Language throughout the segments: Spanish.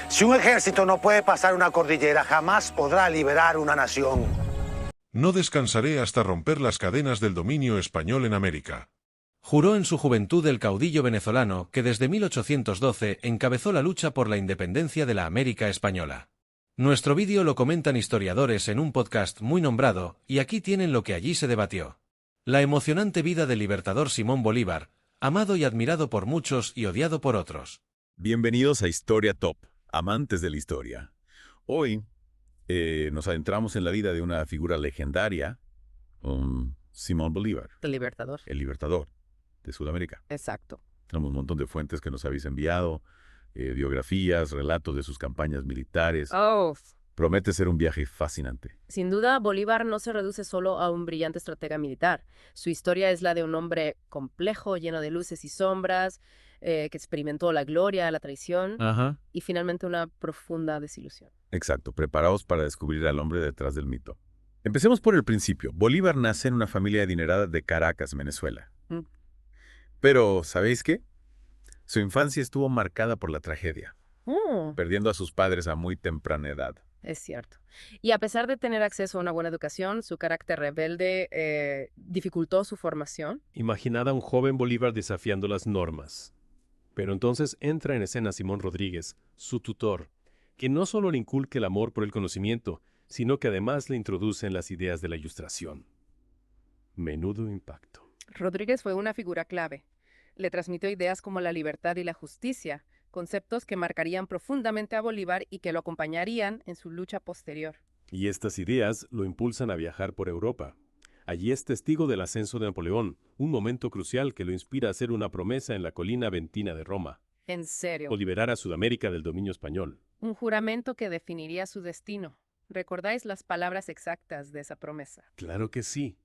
Si un ejército no puede pasar una cordillera, jamás podrá liberar una nación. No descansaré hasta romper las cadenas del dominio español en América. Juró en su juventud el caudillo venezolano que desde 1812 encabezó la lucha por la independencia de la América española. Nuestro vídeo lo comentan historiadores en un podcast muy nombrado, y aquí tienen lo que allí se debatió. La emocionante vida del libertador Simón Bolívar, amado y admirado por muchos y odiado por otros. Bienvenidos a Historia Top, amantes de la historia. Hoy nos adentramos en la vida de una figura legendaria, Simón Bolívar, El Libertador. el libertador de Sudamérica. Exacto. Tenemos un montón de fuentes que nos habéis enviado, biografías, relatos de sus campañas militares. Oh, Promete ser un viaje fascinante. sin duda, Bolívar no se reduce solo a un brillante estratega militar. Su historia es la de un hombre complejo, lleno de luces y sombras, que experimentó la gloria, la traición y finalmente una profunda desilusión. Exacto, preparaos para descubrir al hombre detrás del mito. Empecemos por el principio. Bolívar nace en una familia adinerada de Caracas, Venezuela. Mm. Pero, ¿sabéis qué? Su infancia estuvo marcada por la tragedia, perdiendo a sus padres a muy temprana edad. Es cierto. Y a pesar de tener acceso a una buena educación, su carácter rebelde dificultó su formación. Imaginad a un joven Bolívar desafiando las normas. Pero entonces entra en escena Simón Rodríguez, su tutor, que no solo le inculca el amor por el conocimiento, sino que además le introduce en las ideas de la Ilustración. Menudo impacto. Rodríguez fue una figura clave. Le transmitió ideas como la libertad y la justicia, conceptos que marcarían profundamente a Bolívar y que lo acompañarían en su lucha posterior. Y estas ideas lo impulsan a viajar por Europa. Allí es testigo del ascenso de Napoleón, un momento crucial que lo inspira a hacer una promesa en la colina Aventina de Roma, En serio. o liberar a Sudamérica del dominio español. Un juramento que definiría su destino. ¿Recordáis las palabras exactas de esa promesa? Claro que sí.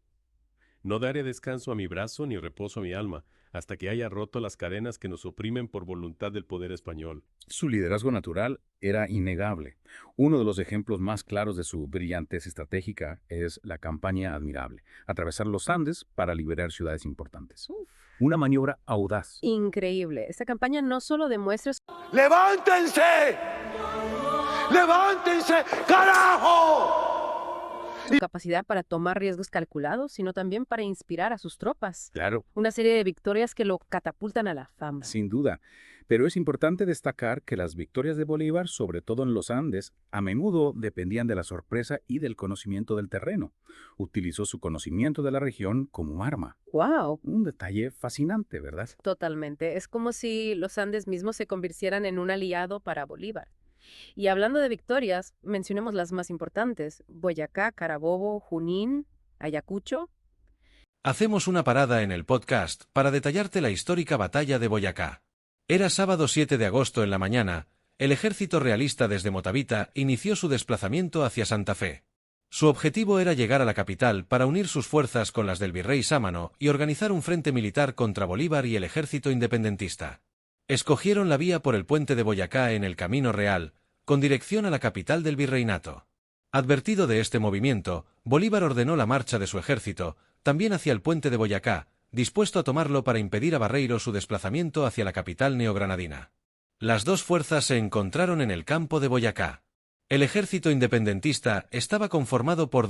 No daré descanso a mi brazo ni reposo a mi alma, hasta que haya roto las cadenas que nos oprimen por voluntad del poder español. Su liderazgo natural era innegable. Uno de los ejemplos más claros de su brillantez estratégica es la campaña admirable, atravesar los Andes para liberar ciudades importantes. Una maniobra audaz. Increíble. Esta campaña no solo demuestra ¡Levántense! ¡Levántense, carajo! su capacidad para tomar riesgos calculados, sino también para inspirar a sus tropas. Claro, Una serie de victorias que lo catapultan a la fama. sin duda. Pero es importante destacar que las victorias de Bolívar, sobre todo en los Andes, a menudo dependían de la sorpresa y del conocimiento del terreno. Utilizó su conocimiento de la región como arma. ¡Wow! Un detalle fascinante, ¿verdad? Totalmente. Es como si los Andes mismos se convirtieran en un aliado para Bolívar. Y hablando de victorias, mencionemos las más importantes: Boyacá, Carabobo, Junín, Ayacucho. Hacemos una parada en el podcast para detallarte la histórica batalla de Boyacá. Era sábado 7 de agosto en la mañana. El ejército realista desde Motavita inició su desplazamiento hacia Santa Fe. Su objetivo era llegar a la capital para unir sus fuerzas con las del virrey Sámano y organizar un frente militar contra Bolívar y el ejército independentista. Escogieron la vía por el puente de Boyacá en el Camino Real, con dirección a la capital del virreinato. Advertido de este movimiento, Bolívar ordenó la marcha de su ejército, también hacia el puente de Boyacá, dispuesto a tomarlo para impedir a Barreiro su desplazamiento hacia la capital neogranadina. Las dos fuerzas se encontraron en el campo de Boyacá. El ejército independentista estaba conformado por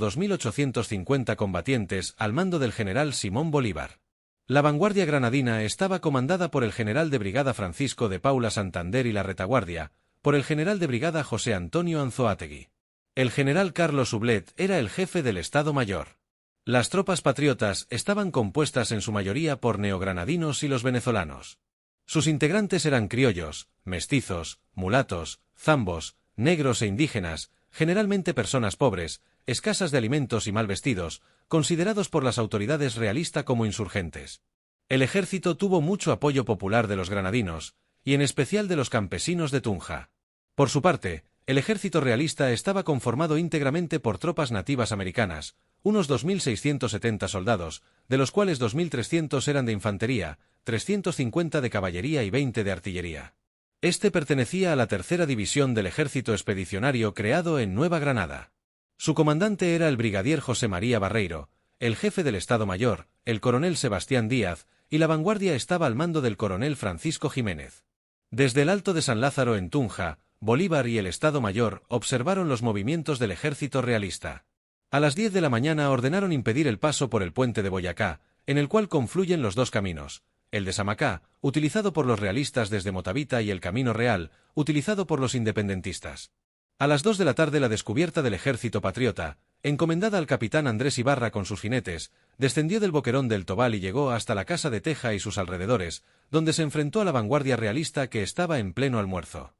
2.850 combatientes al mando del general Simón Bolívar. La vanguardia granadina estaba comandada por el general de brigada Francisco de Paula Santander y la retaguardia, por el general de brigada José Antonio Anzoátegui. El general Carlos Sublet era el jefe del Estado Mayor. Las tropas patriotas estaban compuestas en su mayoría por neogranadinos y los venezolanos. Sus integrantes eran criollos, mestizos, mulatos, zambos, negros e indígenas, generalmente personas pobres, escasas de alimentos y mal vestidos, considerados por las autoridades realistas como insurgentes. El ejército tuvo mucho apoyo popular de los granadinos, y en especial de los campesinos de Tunja. Por su parte, el ejército realista estaba conformado íntegramente por tropas nativas americanas, unos 2.670 soldados, de los cuales 2.300 eran de infantería, 350 de caballería y 20 de artillería. Este pertenecía a la tercera división del ejército expedicionario creado en Nueva Granada. Su comandante era el brigadier José María Barreiro, el jefe del Estado Mayor, el coronel Sebastián Díaz, y la vanguardia estaba al mando del coronel Francisco Jiménez. Desde el Alto de San Lázaro en Tunja, Bolívar y el Estado Mayor observaron los movimientos del ejército realista. A las 10 de la mañana ordenaron impedir el paso por el puente de Boyacá, en el cual confluyen los dos caminos, el de Samacá, utilizado por los realistas desde Motavita, y el Camino Real, utilizado por los independentistas. A las 2 de la tarde la descubierta del ejército patriota, encomendada al capitán Andrés Ibarra con sus jinetes, descendió del boquerón del Tobal y llegó hasta la Casa de Teja y sus alrededores, donde se enfrentó a la vanguardia realista que estaba en pleno almuerzo.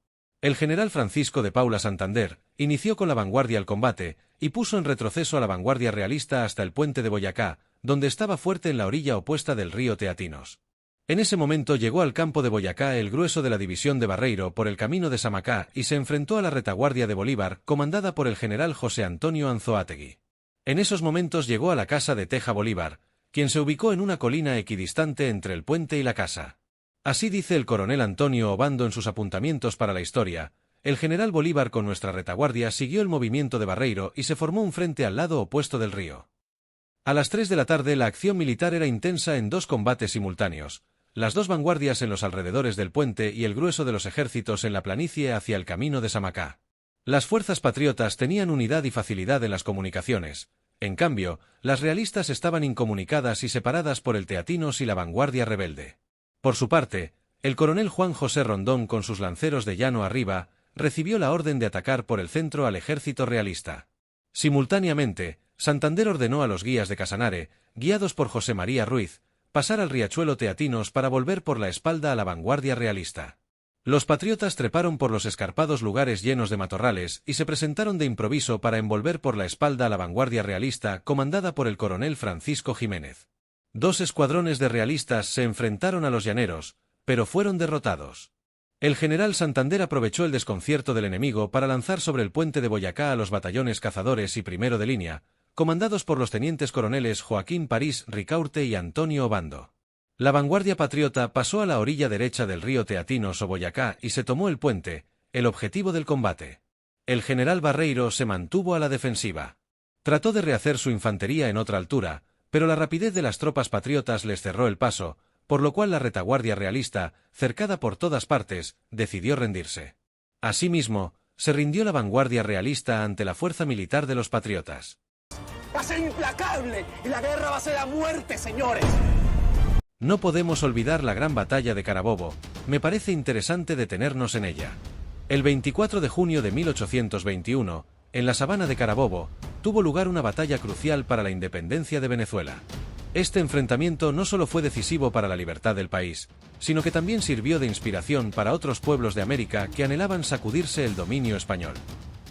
El general Francisco de Paula Santander inició con la vanguardia el combate y puso en retroceso a la vanguardia realista hasta el puente de Boyacá, donde estaba fuerte en la orilla opuesta del río Teatinos. En ese momento llegó al campo de Boyacá el grueso de la división de Barreiro por el camino de Samacá y se enfrentó a la retaguardia de Bolívar, comandada por el general José Antonio Anzoátegui. En esos momentos llegó a la Casa de Teja Bolívar, quien se ubicó en una colina equidistante entre el puente y la casa. Así dice el coronel Antonio Obando en sus apuntamientos para la historia: el general Bolívar con nuestra retaguardia siguió el movimiento de Barreiro y se formó un frente al lado opuesto del río. A las 3 de la tarde la acción militar era intensa en dos combates simultáneos, las dos vanguardias en los alrededores del puente y el grueso de los ejércitos en la planicie hacia el camino de Samacá. Las fuerzas patriotas tenían unidad y facilidad en las comunicaciones. En cambio, las realistas estaban incomunicadas y separadas por el Teatinos y la vanguardia rebelde. Por su parte, el coronel Juan José Rondón con sus lanceros de llano arriba recibió la orden de atacar por el centro al ejército realista. Simultáneamente, Santander ordenó a los guías de Casanare, guiados por José María Ruiz, pasar al riachuelo Teatinos para volver por la espalda a la vanguardia realista. Los patriotas treparon por los escarpados lugares llenos de matorrales y se presentaron de improviso para envolver por la espalda a la vanguardia realista comandada por el coronel Francisco Jiménez. Dos escuadrones de realistas se enfrentaron a los llaneros, pero fueron derrotados. El general Santander aprovechó el desconcierto del enemigo para lanzar sobre el puente de Boyacá a los batallones cazadores y primero de línea, comandados por los tenientes coroneles Joaquín París Ricaurte y Antonio Obando. La vanguardia patriota pasó a la orilla derecha del río Teatinos o Boyacá y se tomó el puente, el objetivo del combate. El general Barreiro se mantuvo a la defensiva. Trató de rehacer su infantería en otra altura, pero la rapidez de las tropas patriotas les cerró el paso, por lo cual la retaguardia realista, cercada por todas partes, decidió rendirse. Asimismo, se rindió la vanguardia realista ante la fuerza militar de los patriotas. Va a ser implacable y la guerra va a ser a muerte, señores. No podemos olvidar la gran batalla de Carabobo. Me parece interesante detenernos en ella. El 24 de junio de 1821, en la sabana de Carabobo, tuvo lugar una batalla crucial para la independencia de Venezuela. Este enfrentamiento no solo fue decisivo para la libertad del país, sino que también sirvió de inspiración para otros pueblos de América que anhelaban sacudirse el dominio español.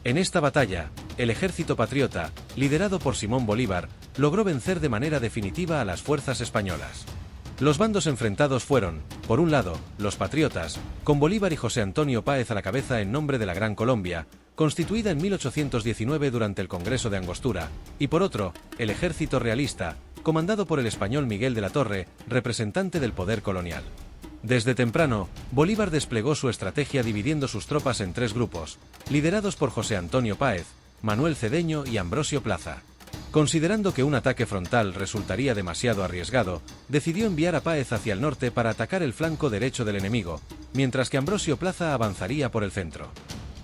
En esta batalla, el ejército patriota, liderado por Simón Bolívar, logró vencer de manera definitiva a las fuerzas españolas. Los bandos enfrentados fueron, por un lado, los patriotas, con Bolívar y José Antonio Páez a la cabeza en nombre de la Gran Colombia, constituida en 1819 durante el Congreso de Angostura, y por otro, el ejército realista, comandado por el español Miguel de la Torre, representante del poder colonial. Desde temprano, Bolívar desplegó su estrategia dividiendo sus tropas en tres grupos, liderados por José Antonio Páez, Manuel Cedeño y Ambrosio Plaza. Considerando que un ataque frontal resultaría demasiado arriesgado, decidió enviar a Páez hacia el norte para atacar el flanco derecho del enemigo, mientras que Ambrosio Plaza avanzaría por el centro.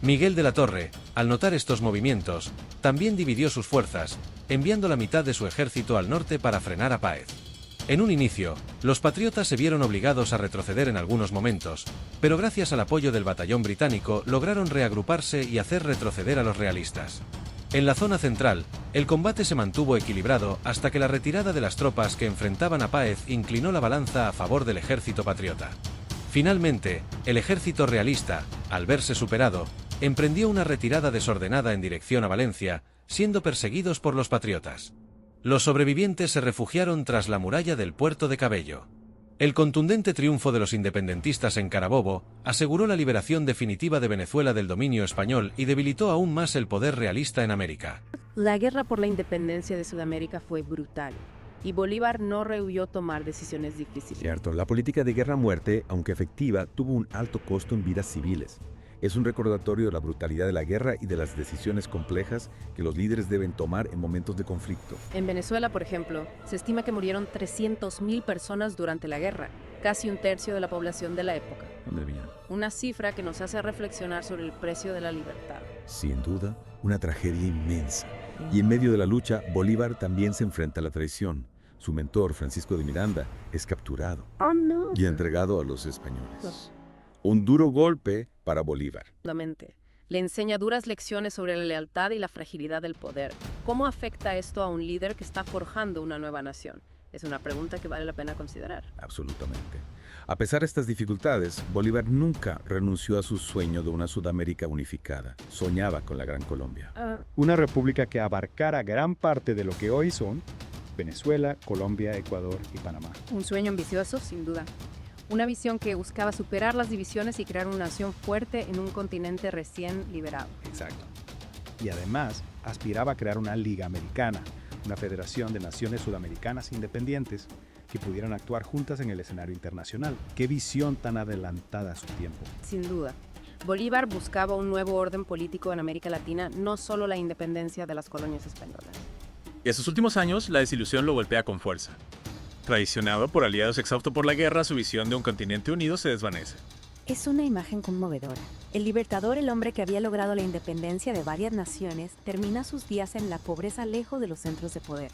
Miguel de la Torre, al notar estos movimientos, también dividió sus fuerzas, enviando la mitad de su ejército al norte para frenar a Páez. En un inicio, los patriotas se vieron obligados a retroceder en algunos momentos, pero gracias al apoyo del batallón británico lograron reagruparse y hacer retroceder a los realistas. En la zona central, el combate se mantuvo equilibrado hasta que la retirada de las tropas que enfrentaban a Páez inclinó la balanza a favor del ejército patriota. Finalmente, el ejército realista, al verse superado, emprendió una retirada desordenada en dirección a Valencia, siendo perseguidos por los patriotas. Los sobrevivientes se refugiaron tras la muralla del puerto de Cabello. El contundente triunfo de los independentistas en Carabobo aseguró la liberación definitiva de Venezuela del dominio español y debilitó aún más el poder realista en América. La guerra por la independencia de Sudamérica fue brutal, y Bolívar no rehuyó tomar decisiones difíciles. Cierto, la política de guerra-muerte, aunque efectiva, tuvo un alto costo en vidas civiles. Es un recordatorio de la brutalidad de la guerra y de las decisiones complejas que los líderes deben tomar en momentos de conflicto. En Venezuela, por ejemplo, se estima que murieron 300.000 personas durante la guerra, casi un tercio de la población de la época. ¿Dónde viene? Una cifra que nos hace reflexionar sobre el precio de la libertad. Sin duda, una tragedia inmensa. Y en medio de la lucha, Bolívar también se enfrenta a la traición. Su mentor, Francisco de Miranda, es capturado y entregado a los españoles. Un duro golpe para Bolívar. Le enseña duras lecciones sobre la lealtad y la fragilidad del poder. ¿Cómo afecta esto a un líder que está forjando una nueva nación? Es una pregunta que vale la pena considerar. Absolutamente. A pesar de estas dificultades, Bolívar nunca renunció a su sueño de una Sudamérica unificada. Soñaba con la Gran Colombia. Una república que abarcara gran parte de lo que hoy son Venezuela, Colombia, Ecuador y Panamá. Un sueño ambicioso, sin duda. Una visión que buscaba superar las divisiones y crear una nación fuerte en un continente recién liberado. Exacto. Y además, aspiraba a crear una Liga Americana, una federación de naciones sudamericanas independientes que pudieran actuar juntas en el escenario internacional. ¡Qué visión tan adelantada a su tiempo! Sin duda. Bolívar buscaba un nuevo orden político en América Latina, no solo la independencia de las colonias españolas. Y en sus últimos años, la desilusión lo golpea con fuerza. Traicionado por aliados exhausto por la guerra, su visión de un continente unido se desvanece. Es una imagen conmovedora. El libertador, el hombre que había logrado la independencia de varias naciones, termina sus días en la pobreza lejos de los centros de poder.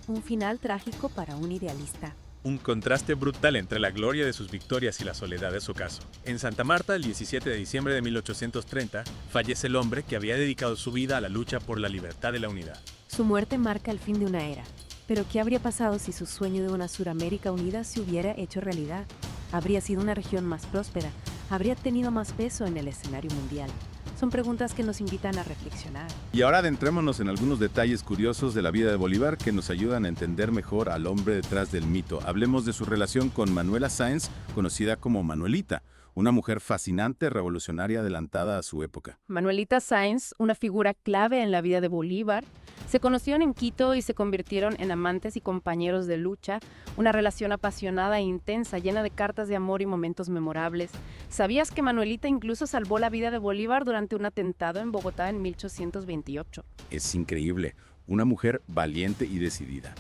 Un final trágico para un idealista. Un contraste brutal entre la gloria de sus victorias y la soledad de su ocaso. En Santa Marta, el 17 de diciembre de 1830, fallece el hombre que había dedicado su vida a la lucha por la libertad y la unidad. Su muerte marca el fin de una era. Pero ¿qué habría pasado si su sueño de una Suramérica unida se hubiera hecho realidad? ¿Habría sido una región más próspera? ¿Habría tenido más peso en el escenario mundial? Son preguntas que nos invitan a reflexionar. Y ahora adentrémonos en algunos detalles curiosos de la vida de Bolívar que nos ayudan a entender mejor al hombre detrás del mito. Hablemos de su relación con Manuela Sáenz, conocida como Manuelita, una mujer fascinante, revolucionaria, adelantada a su época. Manuelita Sáenz, una figura clave en la vida de Bolívar, se conocieron en Quito y se convirtieron en amantes y compañeros de lucha, una relación apasionada e intensa, llena de cartas de amor y momentos memorables. ¿Sabías que Manuelita incluso salvó la vida de Bolívar durante un atentado en Bogotá en 1828? Es increíble, una mujer valiente y decidida.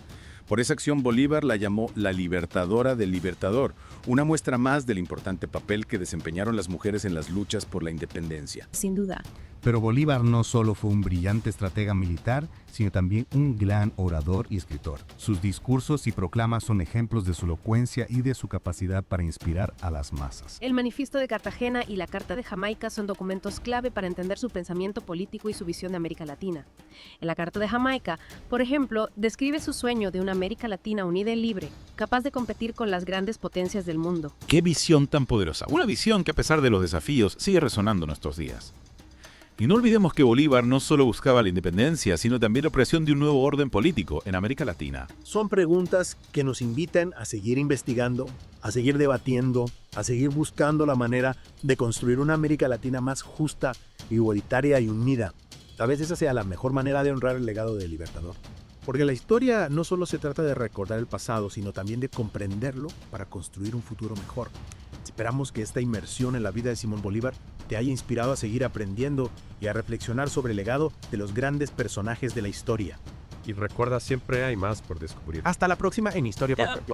Por esa acción Bolívar la llamó la libertadora del libertador, una muestra más del importante papel que desempeñaron las mujeres en las luchas por la independencia. Sin duda. Pero Bolívar no solo fue un brillante estratega militar, sino también un gran orador y escritor. Sus discursos y proclamas son ejemplos de su elocuencia y de su capacidad para inspirar a las masas. El Manifiesto de Cartagena y la Carta de Jamaica son documentos clave para entender su pensamiento político y su visión de América Latina. En la Carta de Jamaica, por ejemplo, describe su sueño de una América Latina unida y libre, capaz de competir con las grandes potencias del mundo. ¡Qué visión tan poderosa! Una visión que a pesar de los desafíos sigue resonando en nuestros días. Y no olvidemos que Bolívar no solo buscaba la independencia, sino también la creación de un nuevo orden político en América Latina. Son preguntas que nos invitan a seguir investigando, a seguir debatiendo, a seguir buscando la manera de construir una América Latina más justa, igualitaria y unida. Tal vez esa sea la mejor manera de honrar el legado del Libertador. Porque la historia no solo se trata de recordar el pasado, sino también de comprenderlo para construir un futuro mejor. Esperamos que esta inmersión en la vida de Simón Bolívar te haya inspirado a seguir aprendiendo y a reflexionar sobre el legado de los grandes personajes de la historia. Y recuerda, siempre hay más por descubrir. Hasta la próxima en Historia Podcast.